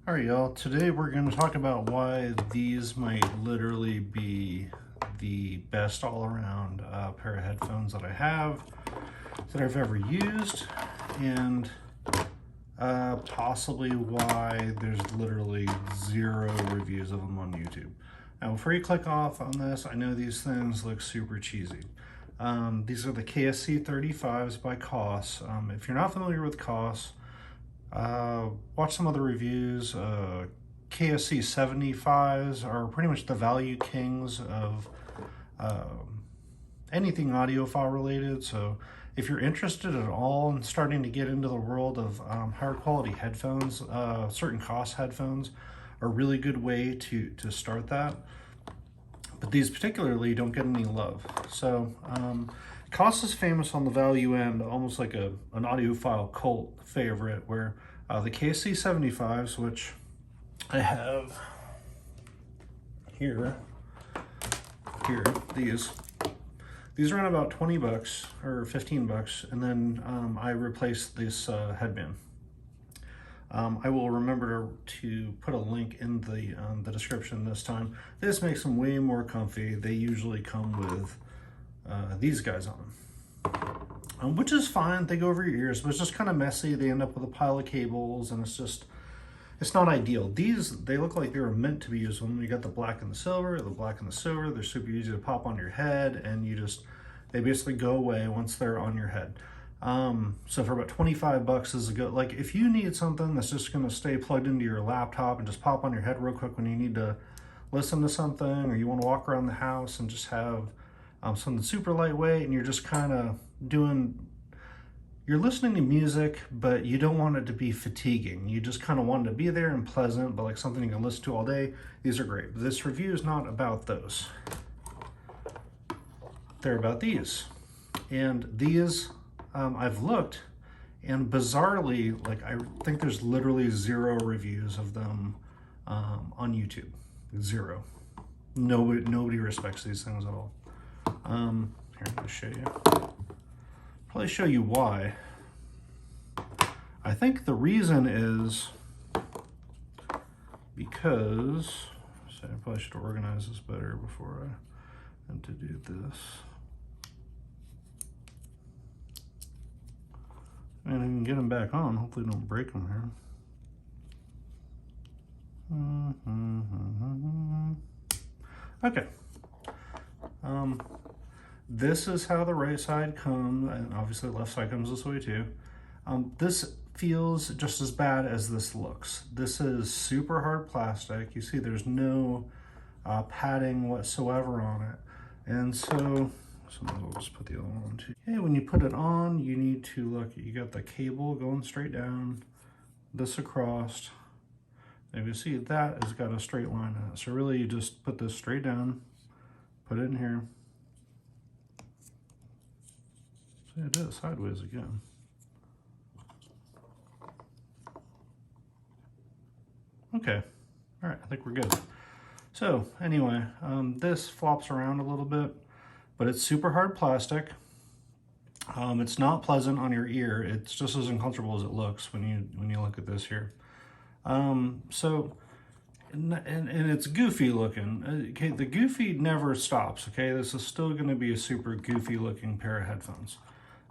All right, y'all. Today we're going to talk about why these might literally be the best all-around pair of headphones that I have, that I've ever used, and possibly why there's literally zero reviews of them on YouTube. Now, before you click off on this, I know these things look super cheesy. These are the KSC35s by Koss. If you're not familiar with Koss, watch some other reviews. KSC75s are pretty much the value kings of anything audiophile related. So if you're interested at all in starting to get into the world of higher quality headphones, certain Koss headphones are a really good way to start that. But these particularly don't get any love. So Koss is famous on the value end, almost like an audiophile cult favorite, where the KSC75s, which I have here, these are around about 20 bucks or 15 bucks, and then I replaced this headband. I will remember to put a link in the description this time. This makes them way more comfy. They usually come with these guys on them, which is fine. They go over your ears, but it's just kind of messy. They end up with a pile of cables, and it's not ideal. These, they look like they were meant to be used when you got the black and the silver. They're super easy to pop on your head, and they basically go away once they're on your head. So for about 25 bucks is a good, like if you need something that's just going to stay plugged into your laptop and just pop on your head real quick when you need to listen to something, or you want to walk around the house and just have something super lightweight, and you're just kind of you're listening to music, but you don't want it to be fatiguing. You just kind of want it to be there and pleasant, but like something you can listen to all day. These are great. This review is not about those. They're about these. And these, I've looked, and bizarrely, like I think there's literally zero reviews of them on YouTube. Zero. Nobody respects these things at all. Here, I'm gonna show you. Probably show you why. I think the reason is because, so I probably should organize this better before I had to do this. And I can get them back on. Hopefully don't break them here. Okay. This is how the right side comes, and obviously the left side comes this way too. This feels just as bad as this looks. This is super hard plastic. You see there's no padding whatsoever on it. And so I'll just put the other one on too. Okay, when you put it on, you need to look, you got the cable going straight down, this across. And you see that has got a straight line in it. So really you just put this straight down, put it in here. See, I did it sideways again. Okay, all right, I think we're good. So anyway, this flops around a little bit, but it's super hard plastic. It's not pleasant on your ear. It's just as uncomfortable as it looks when you look at this here. And it's goofy looking. Okay, the goofy never stops. Okay, this is still going to be a super goofy looking pair of headphones.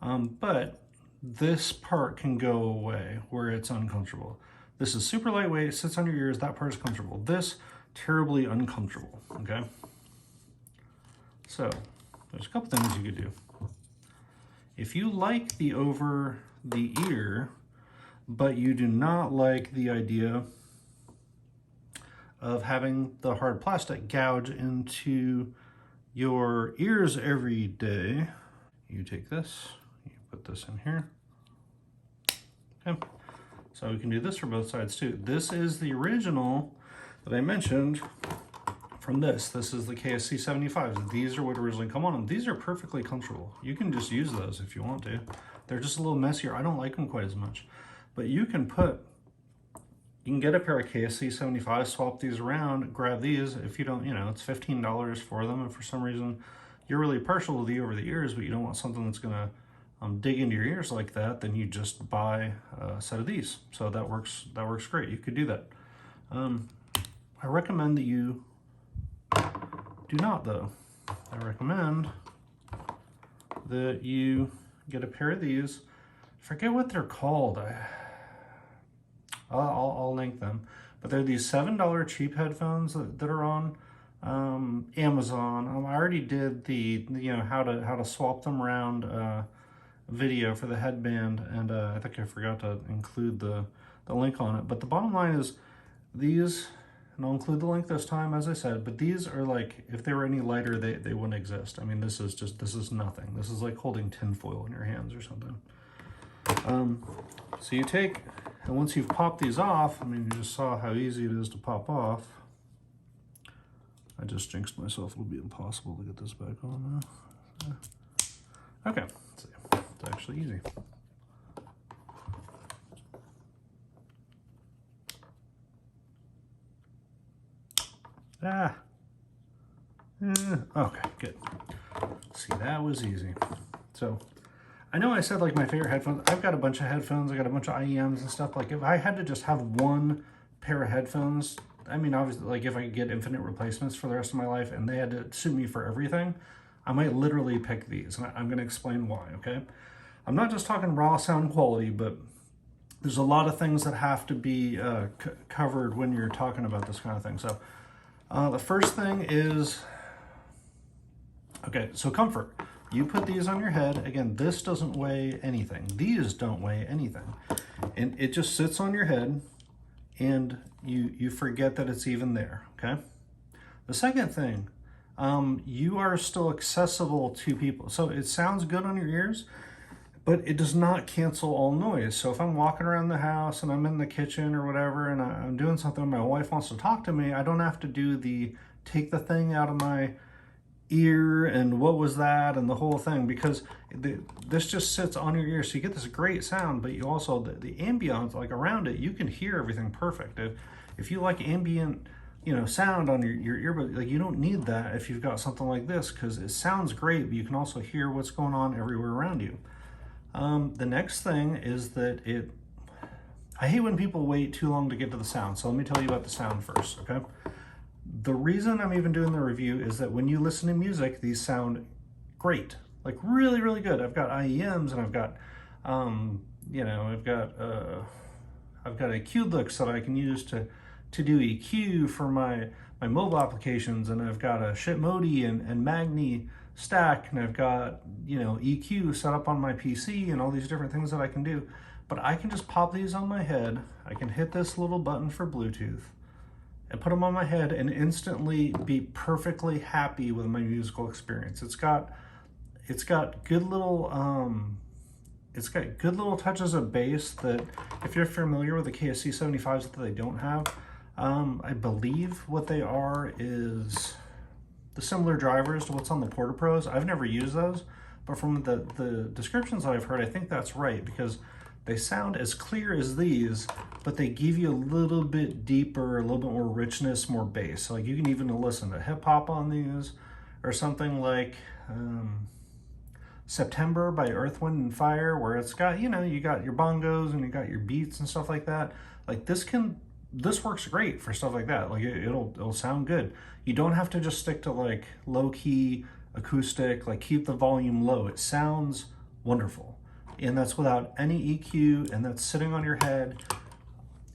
But this part can go away where it's uncomfortable. This is super lightweight, sits on your ears, that part is comfortable. This, terribly uncomfortable, okay? So, there's a couple things you could do. If you like the over the ear, but you do not like the idea of having the hard plastic gouge into your ears every day, you take this, you put this in here. Okay, so we can do this for both sides too. This is the original that I mentioned from this. This is the KSC75s. These are what originally come on them. These are perfectly comfortable. You can just use those if you want to. They're just a little messier. I don't like them quite as much. But you can get a pair of KSC75s, swap these around, grab these. If you don't, it's $15 for them. And for some reason, you're really partial to the over the ears, but you don't want something that's gonna dig into your ears like that, then you just buy a set of these. So that works great. You could do that. I recommend that you do not, though. I recommend that you get a pair of these. I forget what they're called. I'll link them. But they're these $7 cheap headphones that are on Amazon. I already did the how to swap them around video for the headband, and I think I forgot to include the link on it. But the bottom line is these, and I'll include the link this time, as I said, but these are like, if they were any lighter, they wouldn't exist. I mean, this is nothing. This is like holding tinfoil in your hands or something. So you take, and once you've popped these off, I mean, you just saw how easy it is to pop off. I just jinxed myself. It'll be impossible to get this back on now. Okay, let's see. It's actually easy. Okay, good. See, that was easy. So, I know I said like my favorite headphones. I've got a bunch of headphones. I got a bunch of IEMs and stuff. Like if I had to just have one pair of headphones, I mean, obviously, like if I could get infinite replacements for the rest of my life and they had to suit me for everything, I might literally pick these. And I'm going to explain why, okay? I'm not just talking raw sound quality, but there's a lot of things that have to be covered when you're talking about this kind of thing. So the first thing is, okay, so comfort. You put these on your head. Again, this doesn't weigh anything. These don't weigh anything. And it just sits on your head and you forget that it's even there, okay? The second thing, you are still accessible to people. So it sounds good on your ears, but it does not cancel all noise. So if I'm walking around the house and I'm in the kitchen or whatever and I'm doing something and my wife wants to talk to me, I don't have to do the take the thing out of my ear and what was that and the whole thing, because this just sits on your ear, so you get this great sound, but you also the ambience like around it, you can hear everything perfect. If you like ambient sound on your earbud, like you don't need that if you've got something like this, because it sounds great, but you can also hear what's going on everywhere around you. The next thing is that I hate when people wait too long to get to the sound, so let me tell you about the sound first, okay? The reason I'm even doing the review is that when you listen to music, these sound great, like really, really good. I've got IEMs and I've got, I've got EQ licks that I can use to do EQ for my mobile applications, and I've got a Shitmodi and Magni stack, and I've got EQ set up on my PC and all these different things that I can do. But I can just pop these on my head. I can hit this little button for Bluetooth and put them on my head and instantly be perfectly happy with my musical experience. It's got good little touches of bass that, if you're familiar with the KSC35s that they don't have, I believe what they are is the similar drivers to what's on the Porta Pros. I've never used those, but from the descriptions that I've heard, I think that's right, because they sound as clear as these, but they give you a little bit deeper, a little bit more richness, more bass. So like you can even listen to hip hop on these, or something like September by Earth, Wind and Fire, where it's got, you got your bongos and you got your beats and stuff like that. Like this works great for stuff like that. Like it'll sound good. You don't have to just stick to like low key acoustic, like keep the volume low. It sounds wonderful. And that's without any EQ, and that's sitting on your head,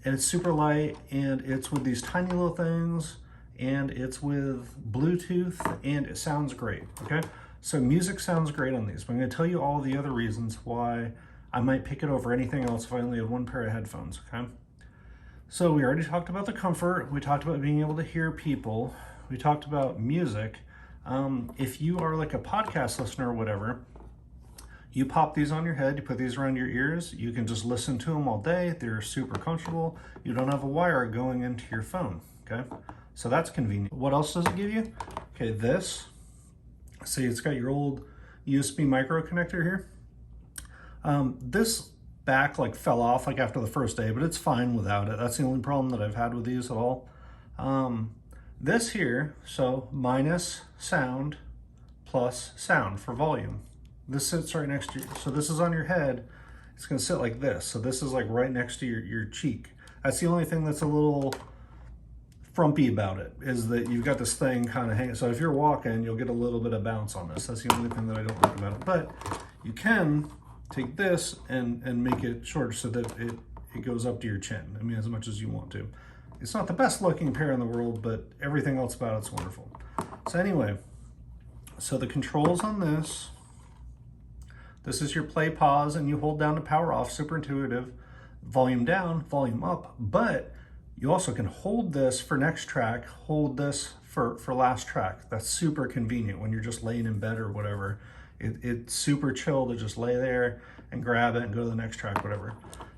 and it's super light, and it's with these tiny little things, and it's with Bluetooth, and it sounds great, okay? So music sounds great on these, but I'm gonna tell you all the other reasons why I might pick it over anything else if I only had one pair of headphones, okay? So we already talked about the comfort, we talked about being able to hear people, we talked about music. If you are like a podcast listener or whatever, you pop these on your head, you put these around your ears, you can just listen to them all day. They're super comfortable. You don't have a wire going into your phone, okay? So that's convenient. What else does it give you? Okay, this, see it's got your old USB micro connector here. This back like fell off like after the first day, but it's fine without it. That's the only problem that I've had with these at all. This here, so minus sound plus sound for volume. This sits right next to you. So this is on your head. It's gonna sit like this. So this is like right next to your cheek. That's the only thing that's a little frumpy about it is that you've got this thing kind of hanging. So if you're walking, you'll get a little bit of bounce on this. That's the only thing that I don't like about it. But you can take this and make it shorter so that it goes up to your chin. I mean, as much as you want to. It's not the best looking pair in the world, but everything else about it's wonderful. So anyway, so the controls on this is your play, pause, and you hold down to power off, super intuitive. Volume down, volume up, but you also can hold this for next track, hold this for last track. That's super convenient when you're just laying in bed or whatever. It's super chill to just lay there and grab it and go to the next track, whatever.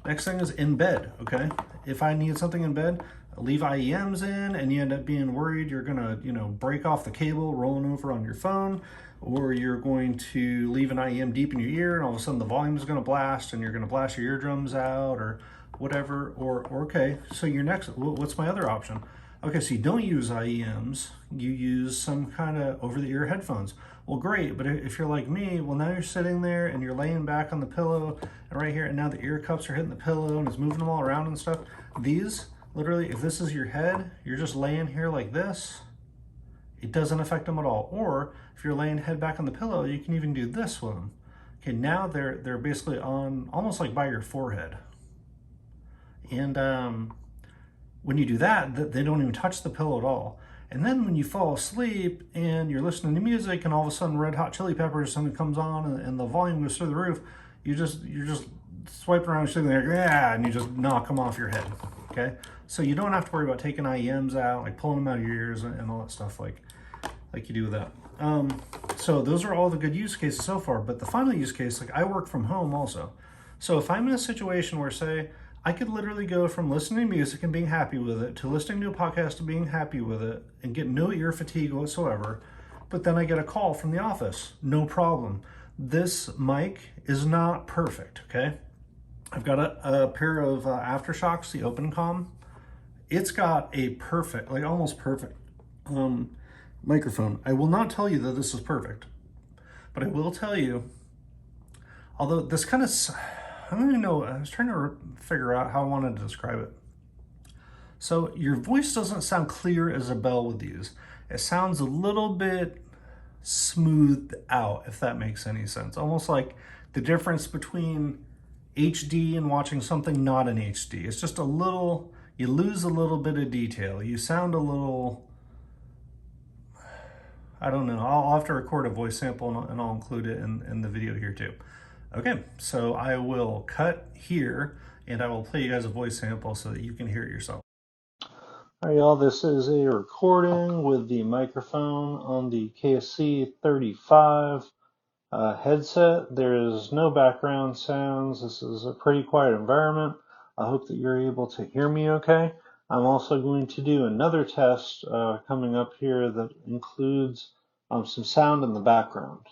Next thing is in bed, okay? If I need something in bed, leave IEMs in and you end up being worried you're gonna, break off the cable rolling over on your phone, or you're going to leave an IEM deep in your ear and all of a sudden the volume is gonna blast and you're gonna blast your eardrums out or whatever, or okay, so your next, what's my other option? Okay, so you don't use IEMs, you use some kind of over-the-ear headphones. Well, great, but if you're like me, well, now you're sitting there and you're laying back on the pillow and right here, and now the ear cups are hitting the pillow and it's moving them all around and stuff. These, literally, if this is your head, you're just laying here like this, it doesn't affect them at all. Or if you're laying head back on the pillow, you can even do this with them. Okay, now they're basically on, almost like by your forehead. And when you do that, they don't even touch the pillow at all. And then when you fall asleep and you're listening to music and all of a sudden Red Hot Chili Peppers, something comes on and the volume goes through the roof, you're just swiping around, sitting there, yeah, and you just knock them off your head, okay? So you don't have to worry about taking IEMs out, like pulling them out of your ears and all that stuff like you do with that. So those are all the good use cases so far, but the final use case, like I work from home also. So if I'm in a situation where, say, I could literally go from listening to music and being happy with it to listening to a podcast and being happy with it and get no ear fatigue whatsoever, but then I get a call from the office, no problem. This mic is not perfect, okay? I've got a pair of Aftershocks, the Open Comm. It's got a perfect, like almost perfect microphone. I will not tell you that this is perfect, but I will tell you, although this kind of, I don't even know, I was trying to figure out how I wanted to describe it. So your voice doesn't sound clear as a bell with these. It sounds a little bit smoothed out, if that makes any sense. Almost like the difference between HD and watching something not in HD. It's just a little, you lose a little bit of detail. You sound a little, I don't know. I'll have to record a voice sample and I'll include it in the video here too. Okay, so I will cut here and I will play you guys a voice sample so that you can hear it yourself. All right, y'all, this is a recording with the microphone on the KSC35 headset. There is no background sounds. This is a pretty quiet environment. I hope that you're able to hear me okay. I'm also going to do another test coming up here that includes some sound in the background.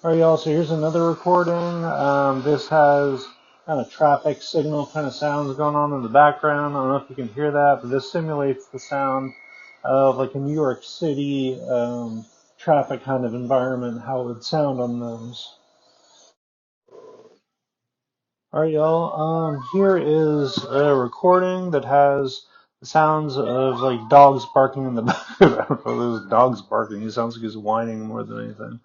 All right, y'all, so here's another recording. This has kind of traffic signal kind of sounds going on in the background. I don't know if you can hear that, but this simulates the sound of like a New York City traffic kind of environment, how it would sound on those. All right, y'all, here is a recording that has the sounds of like dogs barking in the background. I don't know if there's dogs barking. It sounds like he's whining more than anything.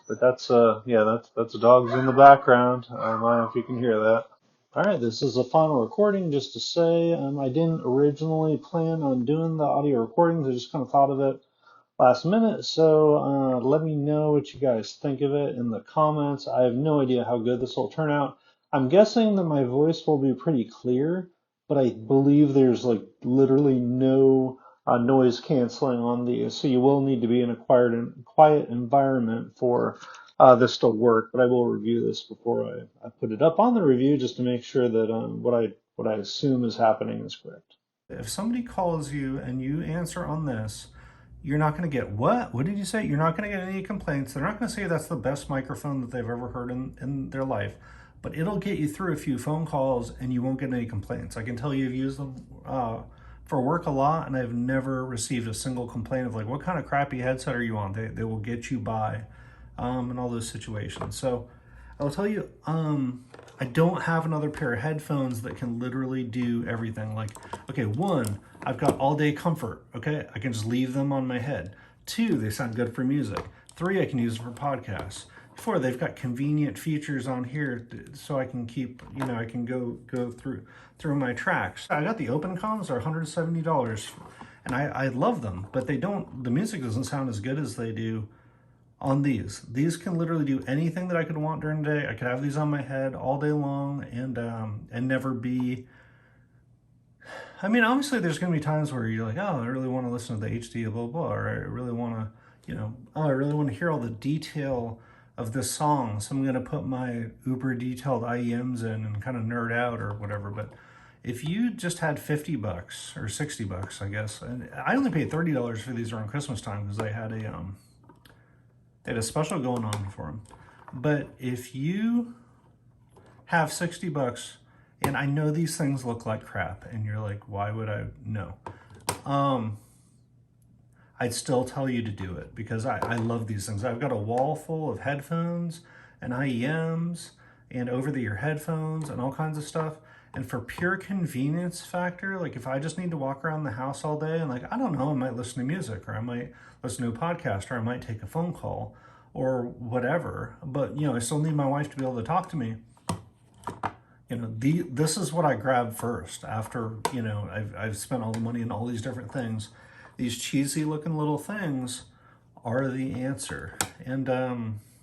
But that's that's dogs in the background. I don't know if you can hear that. All right, this is a final recording just to say I didn't originally plan on doing the audio recordings. I just kind of thought of it last minute. So let me know what you guys think of it in the comments. I have no idea how good this will turn out. I'm guessing that my voice will be pretty clear, but I believe there's like literally no noise canceling on these, so you will need to be in a quiet environment for this to work. But I will review this before I put it up on the review just to make sure that what I assume is happening is correct. If somebody calls you and you answer on this, you're not going to get what? What did you say? You're not going to get any complaints. They're not going to say that's the best microphone that they've ever heard in their life, but it'll get you through a few phone calls and you won't get any complaints. I can tell you I've used them for work a lot and I've never received a single complaint of like, what kind of crappy headset are you on? They will get you by in all those situations. So I'll tell you, I don't have another pair of headphones that can literally do everything. Like, okay, one, I've got all day comfort, okay? I can just leave them on my head. Two, they sound good for music. Three, I can use them for podcasts. Four, they've got convenient features on here so I can keep, you know, I can go through my tracks. I got the open comms, they're $170, and I love them, but the music doesn't sound as good as they do on these. These can literally do anything that I could want during the day. I could have these on my head all day long and never be, I mean, obviously there's going to be times where you're like, oh, I really want to listen to the HD, blah, blah, or I really want to, you know, oh, I really want to hear all the detail of this song. So I'm going to put my uber detailed IEMs in and kind of nerd out or whatever. But if you just had $50 or $60, I guess, and I only paid $30 for these around Christmas time because they had a special going on for them. But if you have $60, and I know these things look like crap, and you're like, why would I? No. I'd still tell you to do it because I love these things. I've got a wall full of headphones and IEMs and over-the-ear headphones and all kinds of stuff. And for pure convenience factor, like if I just need to walk around the house all day and like, I don't know, I might listen to music or I might listen to a podcast or I might take a phone call or whatever. But, you know, I still need my wife to be able to talk to me. You know, this is what I grab first after, you know, I've spent all the money on all these different things. These cheesy looking little things are the answer. And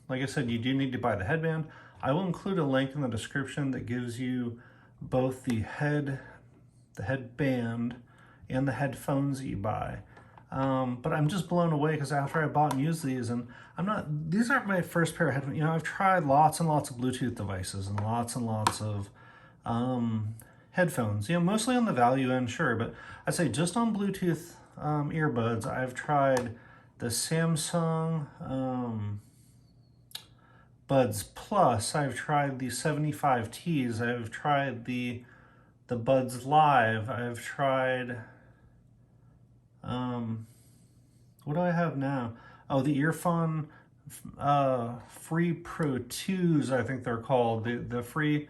like I said, you do need to buy the headband. I will include a link in the description that gives you both the headband and the headphones that you buy. But I'm just blown away because after I bought and used these, and these aren't my first pair of headphones. You know, I've tried lots and lots of Bluetooth devices and lots of headphones, you know, mostly on the value end, sure. But I'd say just on Bluetooth earbuds, I've tried the Samsung Buds Plus, I've tried the 75Ts, I've tried the Buds Live, I've tried, what do I have now? Oh, the Earphone Free Pro 2s, I think they're called, the free,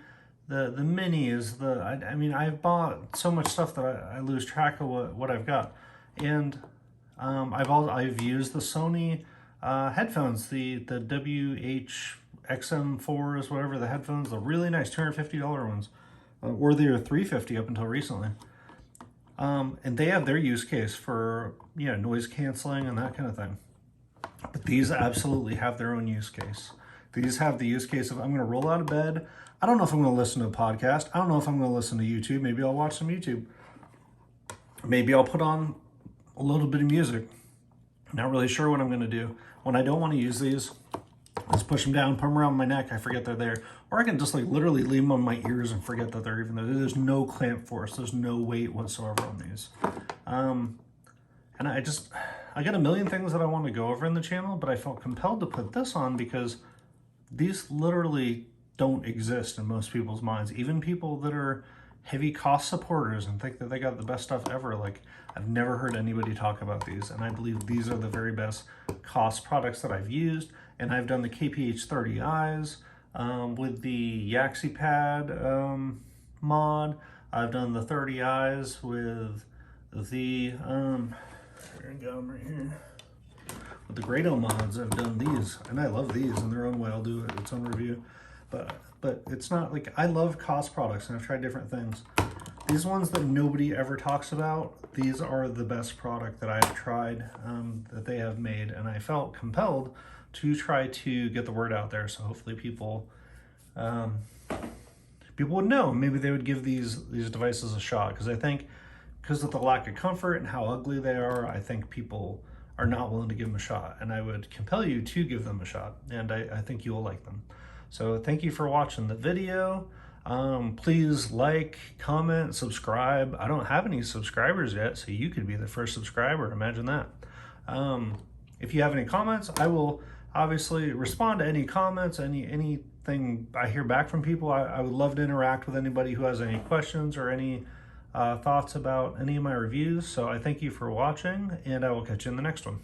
the minis, I mean, I've bought so much stuff that I lose track of what I've got. And I've used the Sony headphones, the WH-XM4s, whatever the headphones, the really nice $250 ones, or they were $350 up until recently. And they have their use case for, you know, noise canceling and that kind of thing. But these absolutely have their own use case. These have the use case of I'm going to roll out of bed. I don't know if I'm going to listen to a podcast. I don't know if I'm going to listen to YouTube. Maybe I'll watch some YouTube. Maybe I'll put on a little bit of music. Not really sure what I'm going to do. When I don't want to use these, just push them down, put them around my neck. I forget they're there. Or I can just like literally leave them on my ears and forget that they're even there. There's no clamp force. There's no weight whatsoever on these. And I got a million things that I want to go over in the channel, but I felt compelled to put this on because these literally don't exist in most people's minds. Even people that are heavy Koss supporters and think that they got the best stuff ever. Like, I've never heard anybody talk about these, and I believe these are the very best Koss products that I've used. And I've done the KPH30Is with the Yaxi Pad mod. I've done the 30Is with the right here. With the Grado mods, I've done these, and I love these in their own way. I'll do its own review, but it's not like, I love Koss products, and I've tried different things. These ones that nobody ever talks about, these are the best product that I've tried that they have made, and I felt compelled to try to get the word out there. So hopefully people would know. Maybe they would give these devices a shot, because I think because of the lack of comfort and how ugly they are, I think people are not willing to give them a shot, and I would compel you to give them a shot, and I think you will like them. So thank you for watching the video. Please like, comment, subscribe. I don't have any subscribers yet, so you could be the first subscriber. Imagine that. If you have any comments, I will obviously respond to any comments, anything I hear back from people. I would love to interact with anybody who has any questions or any thoughts about any of my reviews. So I thank you for watching, and I will catch you in the next one.